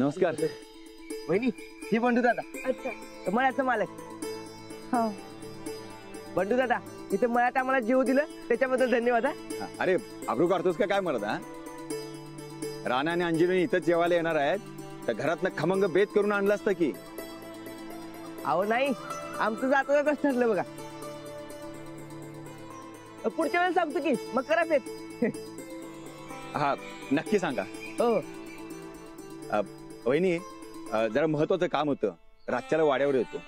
नमस्कार वहिनी, ही बंडू दादा. अच्छा. मळ्याचा मालक. हो. बंडू दादा, इथे मळ्यात आम्हाला जीव दिलं त्याच्याबद्दल धन्यवाद. अरे अब्रू काढतोस का काय म्हणत? हा, राणा आणि अंजली इथंच जेवायला येणार आहेत, तर घरातनं खमंग बेत करून आणलं असतं की. अहो नाही, आमचं जातच ठरलं बघा. पुढच्या वेळेस सांगतो की मग करा बेत. हा नक्की सांगा. हो. वहिनी, जरा महत्वाचं काम होतं, रातच्याला वाड्यावर येतो.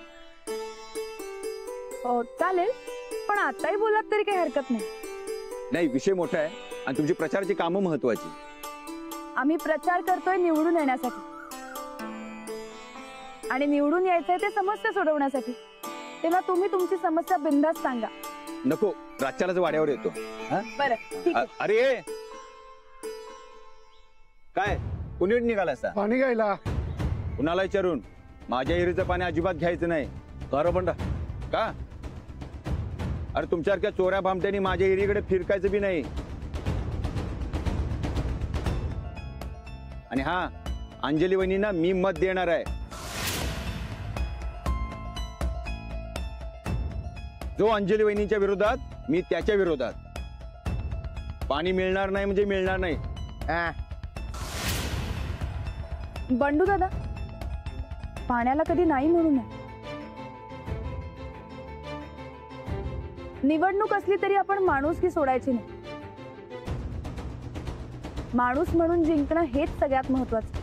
हो चालेल, पण आताही बोलात तरी काही हरकत नाही. नाही, विषय मोठा आहे आणि तुमची प्रचाराची कामं महत्वाची. आम्ही प्रचार करतोय निवडून येण्यासाठी, आणि निवडून यायचंय ते समस्या सोडवण्यासाठी. तेव्हा तुम्ही तुमची समस्या बिनधास्त सांगा. नको, रातच्यालाच वाड्यावर येतो. बरं ठीक आहे. अरे काय कुणी निघाला असता? पाणी घ्यायला. कुणाला विचारून? माझ्या हिरीचं पाणी अजिबात घ्यायचं नाही. बरं बंडा का? अरे तुमच्यासारख्या चोऱ्या भामट्यानी माझ्या हिरीकडे फिरकायचं बी नाही. आणि हा, अंजली वहिनींना मी मत देणार आहे. जो अंजली वहिनींच्या विरोधात, मी त्याच्या विरोधात. पाणी मिळणार नाही म्हणजे मिळणार नाही. बंडू दादा, पाण्याला कधी नाही म्हणू नये. निवडणूक असली तरी आपण माणुसकी सोडायची नाही. माणूस म्हणून जिंकणं हेच सगळ्यात महत्वाचं.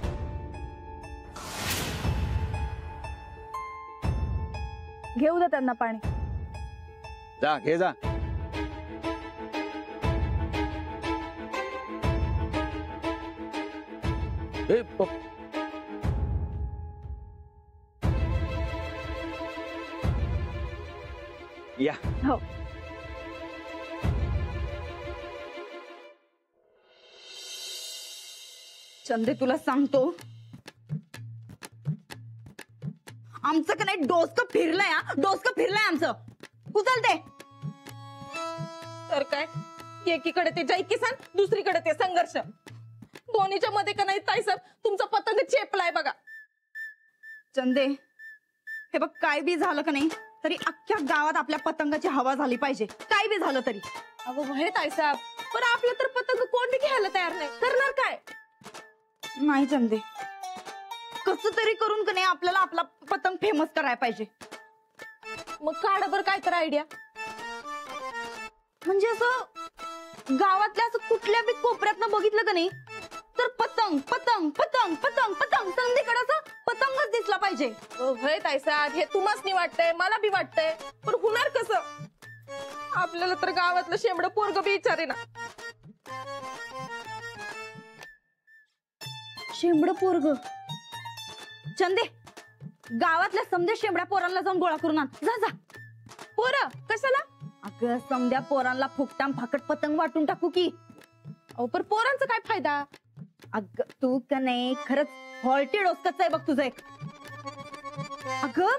घेऊ द्या त्यांना पाणी. जा घे जा. या. हो. चंदे, तुला सांगतो, आमचं का नाही डोसकं फिरलंय. डोसकं फिरलंय आमचं. उचलते तर काय, एकीकडे ते जय किसान, दुसरीकडे ते संघर्ष. दोन्हीच्या मध्ये का नाही ताईसाहेब, तुमचा पतंग चेपलाय बघा. चंदे, हे बघ, काय बी झालं का नाही तरी अख्ख्या गावात आपल्या पतंगाची हवा झाली पाहिजे. काय बी झालं तरी. अगं हे ताईसाहेब, पण आपलं तर पतंग कोण बी घ्यायला तयार नाही. करणार काय? नाही चंदे, कसं तरी करून का नाही आपल्याला आपला पतंग फेमस करायला पाहिजे. मग काढ बर काय तर आयडिया. म्हणजे असं गावातल्या असं कुठल्या बी कोपऱ्यातनं बघितलं का नाही तर पतंग पतंग पतंग पतंग पतंग, संधीकडे असं पतंगच दिसला पाहिजे. हे ताईसाहेब, हे तुम्हाच नाही वाटतंय, मला बी वाटतंय, पण होणार कसं? आपल्याला तर गावातलं शेंबडं पोरग बी विचारे ना. शेंबड पोरग? चंदे, गावातल्या समध्या शेंबड्या पोरांना जाऊन गोळा करून आण. जा जा. पोरं कशाला? अगं, समध्या पोरांना फुकटाम फाकट पतंग वाटून टाकू की. अहो पण पोरांचा काय फायदा? अगं तू का नाही खरंच हॉल्टी डोसकच आहे बघ तुझं एक. अगं,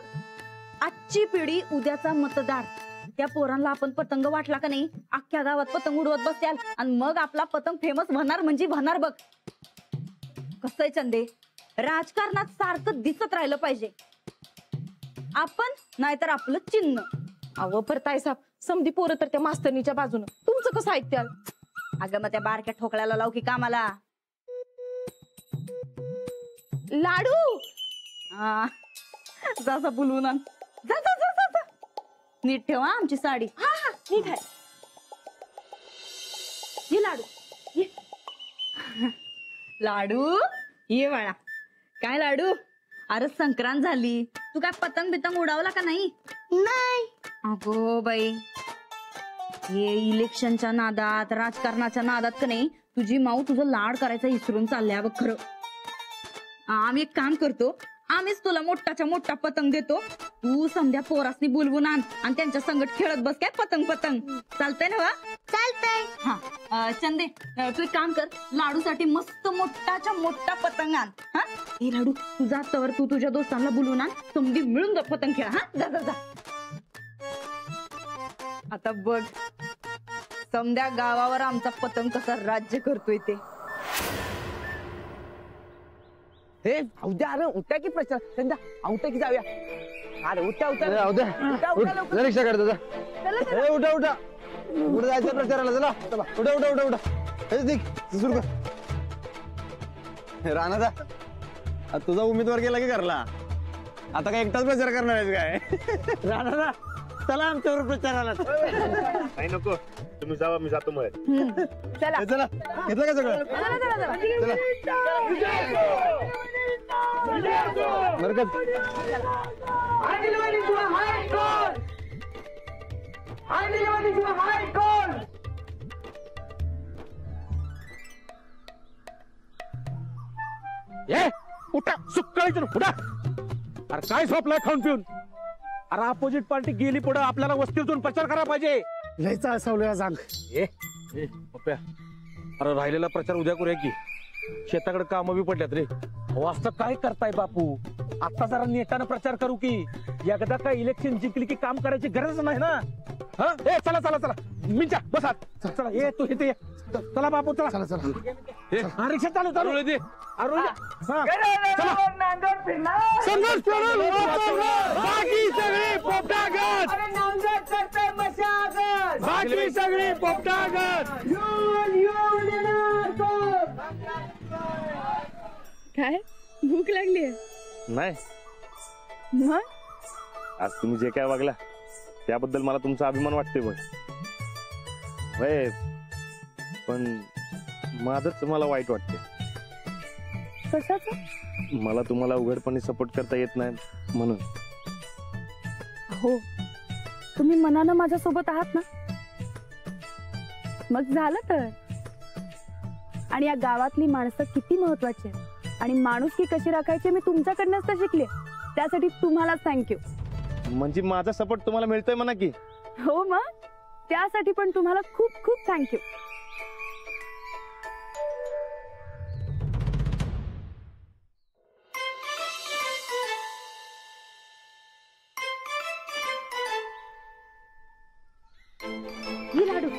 आजची पिढी उद्याचा मतदार. त्या पोरांना आपण पतंग वाटला का नाही, अख्ख्या गावात पतंग उडवत बसत्याल आणि मग आपला पतंग फेमस होणार म्हणजे होणार बघ. कसं आहे चंदे, राजकारणात सारखं दिसत राहिलं पाहिजे आपण, नाहीतर आपलं चिन्ह. अहो पर ताईसाहेब, समधी पोरं तर त्या मास्तरणीच्या बाजूनं, तुमचं कसं ऐकत्याल? अगं मग त्या बारक्या ठोकळ्याला लाव की कामाला. लाडू जा बोलवून आण. जा जा जा जा. नीट ठेवा आमची साडी. हा हा नीट आहे. ये लाडू ये. लाडू ये बाळा. काय लाडू, अरे संक्रांत झाली, तू काय पतंग बितंग उडावला का नाही? नाही. अगो बाई, हे इलेक्शनच्या नादात, राजकारणाच्या नादात का नाही तुझी माऊ तुझं लाड करायचं विसरून चालल्या बघ. खरं आम्ही एक काम करतो, आम्हीच तुला मोठाच्या मोठा पतंग देतो. तू समध्या पोरासनी बोलवून आण आणि त्यांच्या संगत खेळत बस. काय पतंग पतंग चालतंय ना? वा चालतंय. हा चंदे, तू एक काम कर, लाडूसाठी मस्त मोठाच्या मोठा पतंग आण. हा हे लाडू, तू जातावर तू तुझ्या दोस्तांना बोलवून आण, समधी मिळून जा पतंग खेळा. हा जा जा जा. आता बघ समध्या गावावर आमचा पतंग कसा राज्य करतोय ते. हे उद्या अरे उठा की प्रचार संध्या उठा की जाऊया अरे उठा उठा उद्या रिक्षा काढतो जा. ए, उठा उठा कुठे जायचं प्रचाराला चला चला उठा उठा उठा उठा हे निघ, सुरू कर. राणा तुझा उमेदवार गेला की करला आता काय एकटाच प्रचार करणार आहेस काय? राणा चला आमच्यावर प्रचाराला नाही नको तुम्ही जावा मी जातो मग चला हे चला घेतलं का सगळं बरं का? उठा सुकाळीतून उठा. अरे काय झोपलाय खाऊन पिऊन? अरे अपोजिट पार्टी गेली पुढे आपल्याला वस्तीतून प्रचार करायला पाहिजे. लयचा असवलं सांग. पप्प्या अरे राहिलेला प्रचार उद्या करूया की शेताकडे कामं बी पडल्यात रे. अहो असं काय करताय बापू? आता जरा नेटानं प्रचार करू की एकदा काय इलेक्शन जिंकली की काम करायची गरज नाही ना. हा ए चला चला चला मिंचा बसा चला ये तू इथे ये. चला बापू चला चला चला हा रिक्षा चालू चालू दे. अरे चला संघर्ष करून बाकी सगळे पोपटागत बाकी सगळे पोपटागत. काय भूक लागली नाही मग आज तुम्ही जे काय वागला त्याबद्दल मला तुमचा अभिमान वाटतोय बघ. होय पण माझच मला वाईट वाटते. कशाच मला तुम्हाला उघडपणे सपोर्ट करता येत नाही म्हणून. हो तुम्ही मनानं माझ्यासोबत आहात ना मग झालं तर. आणि या गावातली माणसं किती महत्वाची आहेत आणि माणुसकी कशी राखायची मी तुमच्याकडनंच तर शिकले. त्यासाठी तुम्हाला थँक्यू. म्हणजे माझा सपोर्ट तुम्हाला मिळतोय म्हणा की. हो मग त्यासाठी पण तुम्हाला खूप खूप थँक्यू. लाडू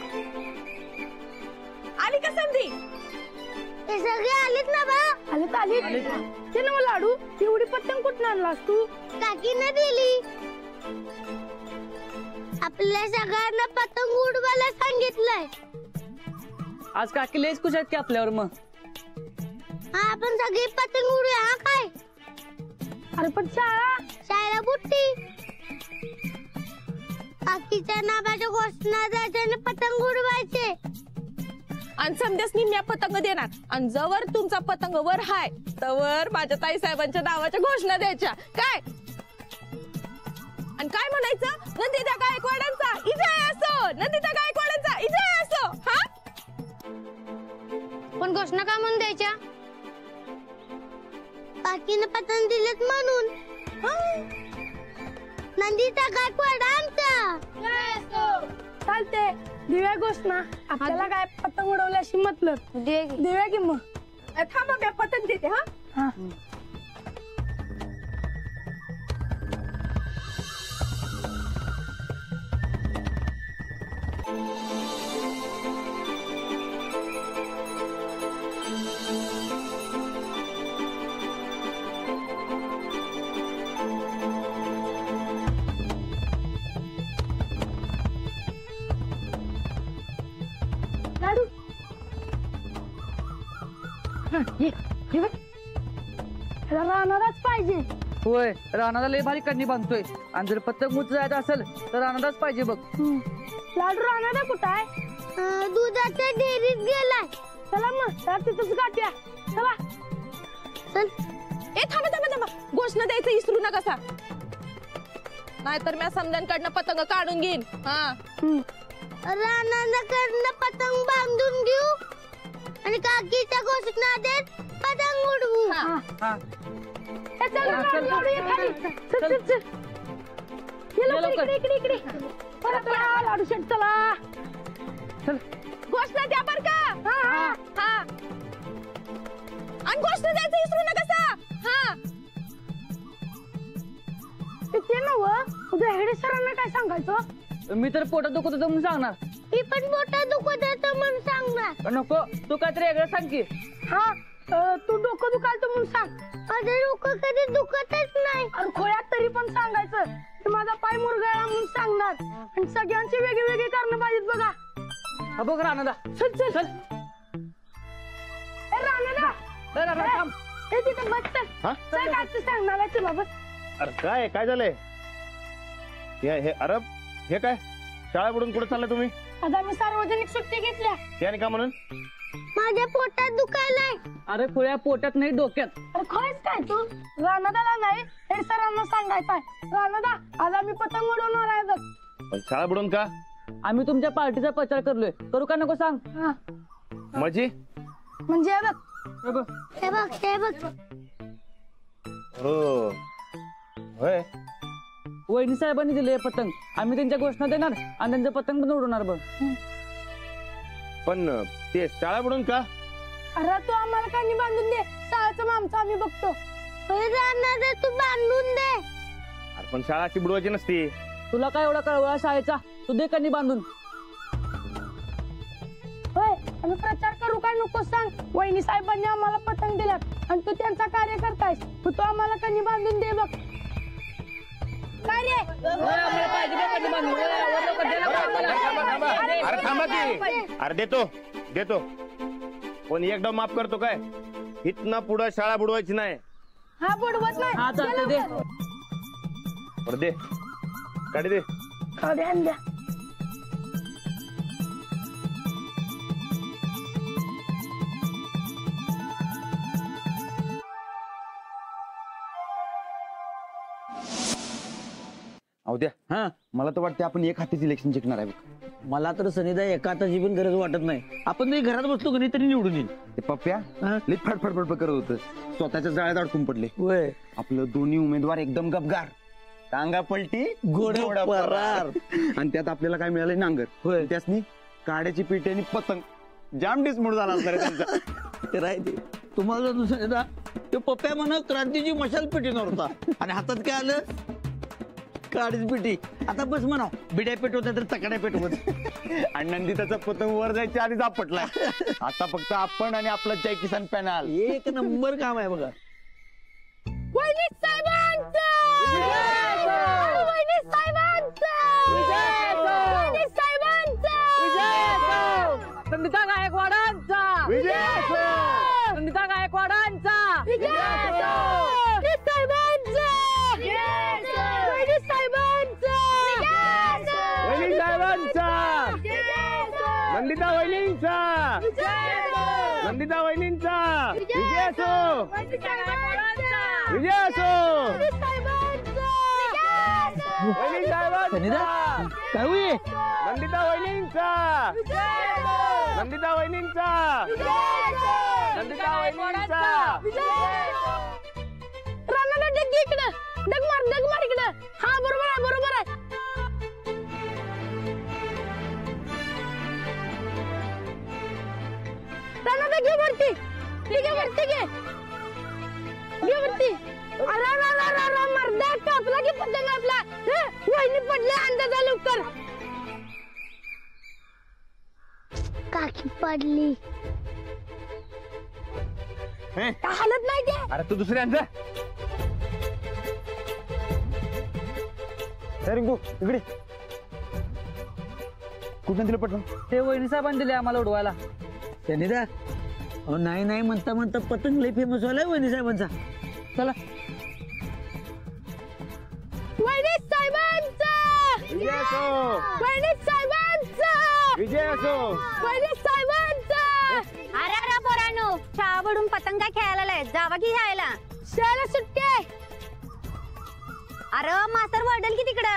आली का संधी? ते सगळे आलेत ना बा. आलेत ते ना लाडू एवढी पतंग कुठून आणलास तू? काकीने दिली. आपल्या सगळ्यांना पतंग उडवायला सांगितलंय. आज काकी लयच खुश आहेत की आपल्यावर. मग हा आपण सगळे पतंग उडूया. हा काय अरे पण शाळा बुट्टी काकीच्या नावाच्या घोषणा द्यायच्या आणि पतंग उडवायचे. आणि समजाच निम्म्या पतंग देणार आणि जवळ तुमचा पतंग वर हाय तवर माझ्या ताई साहेबांच्या नावाच्या घोषणा द्यायच्या काय. आणि काय म्हणायचं? नंदिता गायकवाडांचा इजय असो, नंदिता गायकवाडांचा इजय असो. हा पण घोषणा का म्हणून द्यायच्या? काकीने पतंग दिलेत म्हणून. नंदिता गायकवाड आमचा चालते. दिव्या घोषणा आपल्याला काय पतंग उडवल्याशी मतलब दिव्या की मग थांबा मी पतंग देते. हा लाडू राहणारच पाहिजे. होय राणाला लय भारी कन्नी बांधतोय आणि जर पतंग उंच जायचं असेल तर राणालाच पाहिजे बघ. लाडू राहणार कुठं आहे? दुधाच्या डेअरीत गेलाय. चला मग तर तिथंच गाठ्या. चला चल. ए थांबा थांबा थांबा घोषणा द्यायचं विसरू नका सा नाहीतर मी समजांकडनं पतंग काढून घेईन. हा रानाकडनं पतंग बांधून घेऊ आणि काकीच्या घोषणा देत पतंग उडवू. हा चल लाडू ये खाली. चल चल चल ये लवकर इकडे इकडे परत लाडू शेट चला. चल घोषणा द्या बर का. हा हा आणि घोषणा द्यायचं विसरू नका सा. हा ते नव उद्या हेडे सरांना काय सांगायचं? मी तर पोटात दुखत होतं म्हणून सांगणार. मी पण पोटात दुखत होतं म्हणून सांगणार. नको तू काहीतरी वेगळं सांग की. हा तू डोकं दुखालतं म्हणून सांग. माझं डोकं कधी दुखतच नाही. अरे खोयात तरी पण सांगायचं. माझा पाय मुरगाळा म्हणून सांगणार. आणि सगळ्यांची वेगळी वेगळी कारणं पाहिजेत बघा. हा बघ राणादा. चल चल चल. राणादा थांब. हे तिथं बस चल. हा? चल काय तू सांगणार आहे तुला बस. अरे काय झालंय हे अरे हे काय शाळा बुडून कुठे चाललाय तुम्ही? आज आम्ही सार्वजनिक सुट्टी घेतल्या. त्याने का म्हणून? माझ्या पोटात दुखायलाय. अरे खोया पोटात नाही डोक्यात. अरे खरंच काय तू? राणादाला नाही हे सरांना सांगायचं आहे. राणादा आज आम्ही पतंग उडवणार आहे बघ. पण शाळा बुडून का? आम्ही तुमच्या पार्टीचा प्रचार करलोय. करू का नको सांग? हा माझी म्हणजे हे बघ. हे बघ. हे बघ हे बघ. हो होय. वहिनी साहेबांनी दिले पतंग. आम्ही त्यांच्या घोषणा देणार आणि त्यांचं पतंग पण उडवणार बघ. पण ते शाळा बुडून का? अरे तू आम्हाला काही बांधून दे. शाळेचं आमचं आम्ही बघतो. राणादा तू बांधून दे. अरे पण शाळा अशी बुडवायची नसती. तुला काय एवढा कळवळा शाळेचा? तू दे कणी बांधून. होय आम्ही प्रचार करू काय नको सांग. वहिनी साहेबांनी आम्हाला पतंग दिल्यात आणि तू त्यांचा कार्यकर्ता आहेस. तू आम्हाला कणी बांधून दे बघ. काय रे? अरे थांबा की. अरे देतो पण एकदा माफ करतो काय. इथनं पुढं शाळा बुडवायची नाही. हा बुडवत नाही. हा चालतं दे. बरं दे काढी दे. द्या. अहो द्या. हा मला तर वाटतं आपण एक हातीच इलेक्शन जिंकणार आहे बघ. मला तर सनीदा एका हाताची पण गरज वाटत नाही. आपण जरी घरात बसलो कधी तरी निवडून येईल. ते पप्प्या हा? लई फडफड करत होतं. स्वतःच्या जाळ्यात अडकून पडले. होय. आपलं दोन्ही उमेदवार एकदम गपगार. टांगा पलटी घोडा परार. आणि त्यात आपल्याला काय मिळालं नांगर. होय. त्यासनी काड्याची पिठी आणि पतंग. जाम डिसमूड झाला असणार आहे त्यांचा. ते राहते. तुम्हाला दुसऱ्या ते पप्प्या म्हणा क्रांतीची मशाल पेटी नव्हता आणि हातात काय आलं काडीच पेटी. आता बस म्हणा बिड्या पेटवत्या तर तकड्या पेटवत. आणि नंदिताचा पतंग वर जायच्या आधीच आपटलाय. आता फक्त आपण आणि आपलं जय किसान पॅनल. एक नंबर काम आहे बघा. वहिनी साहेबांचा वहिनी साहेबांचा वहिनी साहेबांचा संगीता गायकवाडांचा. संगीता गायकवाडांचा. वहिनी साहेबांचा वहिनी साहेबांचा वहिनी साहेबांचा. नंदिता वहिनींचा. नंदिता वहिनींचा. विजय असो. विजय असो. वहिनी साहेबांचा. काय होईल? नंदिता वहिनींचा. नंदिता वहिनींचा. नंदिता वहिनींचा. राणाला डग इकडं. डग मार इकडं. हा बरोबर आहे. राणाला घे वरती. घे वरती घे वरती. अरे मर्दा कापला की पतंग आपला. वहिनी पडले अंदाजा लवकर. काकी पडली. हालत नाही ते. अरे तू दुसऱ्यांचा. रिंकू इकडे. कुठं दिलं पटकन? ते वहिनी साहेबांनी दिले आम्हाला उडवायला. सनीदा अहो नाही म्हणता पतंग लय फेमस व्हायला वहिनी साहेबांचा. चला. वहिनी साहेबांचा. विजय असो. वहिनी साहेबांचा. विजय असो. वहिनी साहेबांचा. अरे पोरांनो शाळा बुडून पतंग काय खेळायला लाय? जावा की खेळायला. शाळेला सुट्टी आहे. अरे मास्तर वरडल की तिकडं.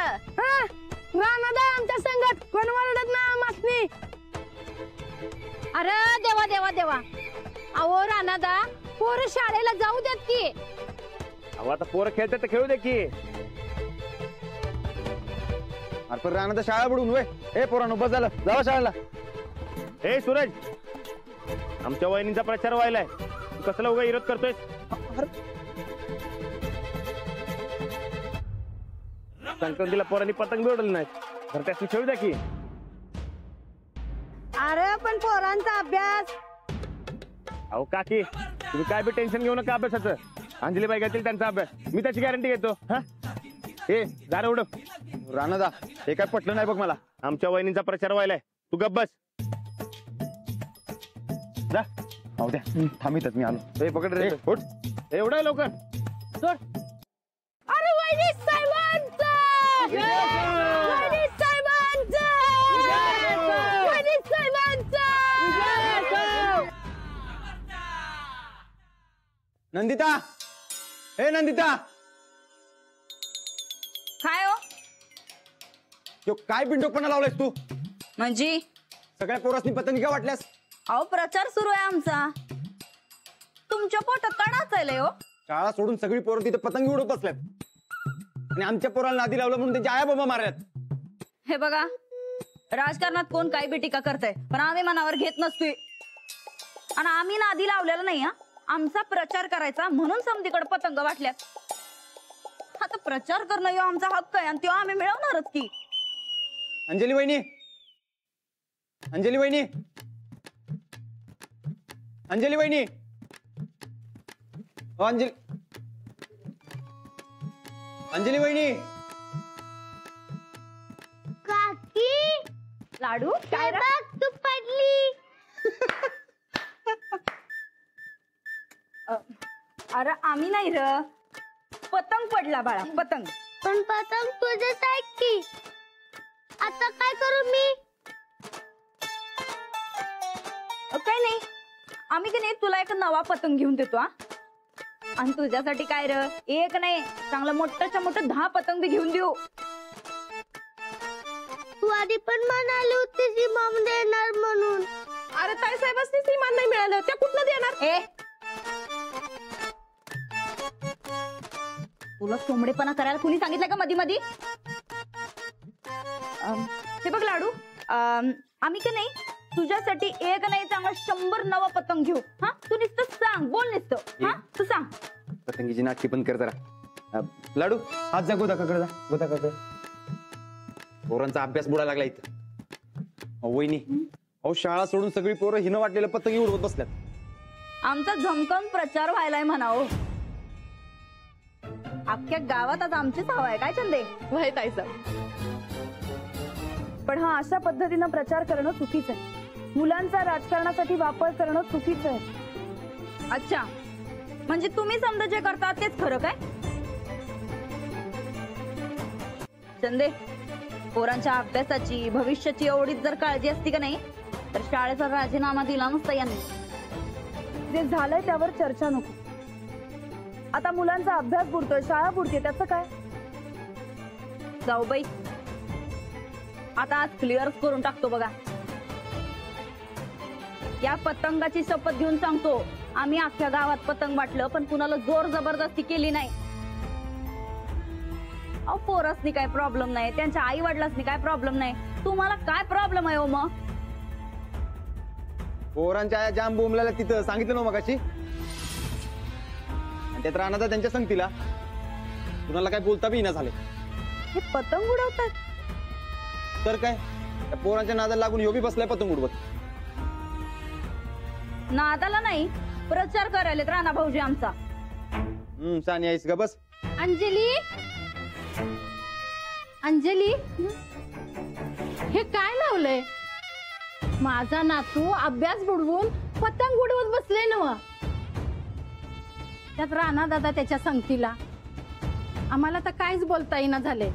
राणादा आमच्या संगत कोण वरडत ना मासनी. अरे देवा अहो राणादा पोरं शाळेला जाऊ देत की. अहो आता पोरं खेळतात तर खेळू दे की. अरे पण राणा तर शाळा बुडून वय. ए पोरांनो बस झालं. जावा शाळेला. ए सूरज आमच्या वहिनींचा प्रचार व्हायलाय. तू कसला उगा विरोध करतोय? संक्रांतीला पोरांनी पतंग उडवलं नाही तर त्याची खेळू द्या की. अरे पण पोरांचा अभ्यास. अहो काकी तुम्ही काय बी टेन्शन घेऊ नका अभ्यासाचं. अंजलीबाई घेतील त्यांचा अभ्यास, मी त्याची गॅरंटी घेतो. हा ए दारा उडव. राणादा हे काय पटलं नाही बघ मला. आमच्या वहिनींचा प्रचार व्हायलाय, तू गप्प बस. जा हो द्या थांबितच मी आलो. ए पकड रे, उठ. एवढा लवकर अरे वहिनी साहेबांचा वहिनी साहेबांचा वहिनी साहेबांचा. नंदिता, ए नंदिता, काय हो यो काय पिंडोकपणा लावलायस तू? म्हणजे सगळ्या पोरासनी पतंगी का वाटल्यास? अहो प्रचार सुरू आहे आमचा. तुमच्या पोटात का नाचायलंय हो? शाळा सोडून सगळी पोरं तिथे पतंगी उडत बसल्यात आणि आमच्या पोराला नादी लावलं म्हणून त्यांच्या आया बाबा मारल्यात. हे बघा, राजकारणात कोण काही बी टीका करतंय, पण आम्ही मनावर घेत नसतोय. आणि आम्ही नादी लावलेला नाही. हा आमचा प्रचार करायचा म्हणून समधीकडे पतंग वाटल्यात. आता प्रचार करणं ह्यो आमचा हक्क आहे आणि तो आम्ही मिळवणारच की. अंजली वहिनी, अंजली वहिनी, अंजली वहिनी, ओ अंजली, अंजली वहिनी. काकी लाडू काय बघ तू पडली. अरे आम्ही नाही र, पतंग पडला बाळा, पतंग. पण पतंग तुझ्याच आहे की. आता काय करू मी? काही नाही, आम्ही की नाही तुला एक नवा पतंग घेऊन देतो. हा आणि तुझ्यासाठी काय र, एक नाही चांगलं मोठ्याच्या मोठं 10 पतंग बी घेऊन देऊ. तू आधी पण म्हणाली होतीस इमाम देणार म्हणून. अरे ताई साहेबांनी सीमान नाही मिळालं, त्या कुठनं देणार? ए तुला सोमडेपणा करायला कुणी सांगितलं का मधी मधी? हे बघ लाडू, आम्ही का नाही तुझ्यासाठी एक नाही चांगला 100 नवा पतंग घेऊ. हा तू नुसतं सांग, बोल नुसतं. हा तू सांग. पतंगीची नाटकी पण कर जरा. लाडू हात जा गोदाकाकडे जा, गोदाकाकडे. पोरांचा अभ्यास बुडा लागला इथं. अहो वहिनी, अहो शाळा सोडून सगळी पोरं हिनं वाटलेलं पतंगी उडवत बसल्यात. आमचा झमकन प्रचार व्हायलाय म्हणावं. अख्ख्या गावात आज आमचीच हवा आहे काय चंदे? वय ताई साहेब. पण हा अशा पद्धतीनं प्रचार करणं चुकीचं आहे. मुलांचा राजकारणासाठी वापर करणं चुकीचं आहे. अच्छा, म्हणजे तुम्ही समजा जे करता तेच खरं काय? चंदे, पोरांच्या अभ्यासाची भविष्याची एवढीच जर काळजी असती का नाही तर शाळेचा राजीनामा दिला नसता यांनी. जे झालंय त्यावर चर्चा नको. आता मुलांचा अभ्यास बुडतोय, शाळा बुडते, त्याचं काय? जाऊ बाई, आता आज क्लिअर करून टाकतो बघा. या पतंगाची शपथ घेऊन सांगतो, आम्ही अख्ख्या गावात पतंग वाटलं पण कुणाला जोर जबरदस्ती केली नाही. अहो पोरासनी काय प्रॉब्लेम नाही, त्यांच्या आई वडिलांनी काय प्रॉब्लेम नाही, तुम्हाला काय प्रॉब्लेम आहे हो? मग पोरांच्या आया जाम बोंबल्याला तिथं सांगितलं ना मगाशी. आणि त्यात राहणार त्यांच्या संगतीला कुणाला काय बोलता बी ना झाले. हे पतंग उडवतात तर काय, त्या पोरांच्या नादाला लागून यो बी बसलाय पतंग उडवत. नादाला नाही, प्रचार करायला राणा भाऊजी आमचा. सानी आहेस का बस. अंजली, अंजली, हे काय लावलंय? माझा नातू अभ्यास बुडवून पतंग उडवत बसले नव. त्यात राणा दादा त्याच्या संगतीला. आम्हाला तर काहीच बोलता येईना झाले.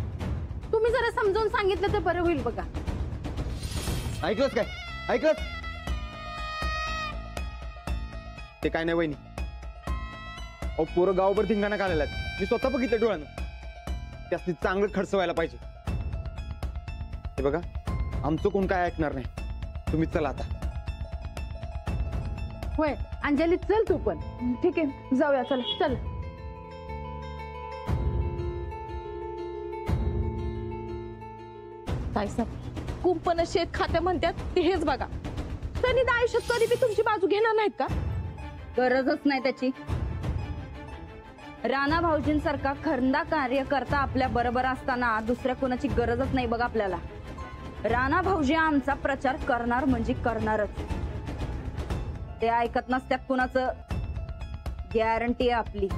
तुम्ही जरा समजावून सांगितलं तर बरं होईल बघा. ऐकलंच काय? ऐकलंच? ते काय नाही वहिनी, अहो पोरं गावभर धिंगाणा घालायला. मी स्वतः बघितलं डोळ्यानं. त्यासनी चांगलं खर्च पाहिजे. हे बघा, आमचं कोण काय ऐकणार नाही. तुम्ही चला आता. होय अंजली, चल तू पण. ठीक आहे, जाऊया चल. चल. ताईसाहेब, कुंपण शेत खाते म्हणतात ते हेच बघा. त्यांनी आयुष्यात कधी बी तुमची बाजू घेणार नाहीत का? गरजच नाही त्याची. राणा भाऊजींसारखा खरंदा कार्यकर्ता आपल्या बरोबर असताना दुसऱ्या कोणाची गरजच नाही बघ आपल्याला. राणा भाऊजी आमचा प्रचार करणार म्हणजे करणारच. ते ऐकत नसत्यात कुणाचं. गॅरंटी आहे आपली.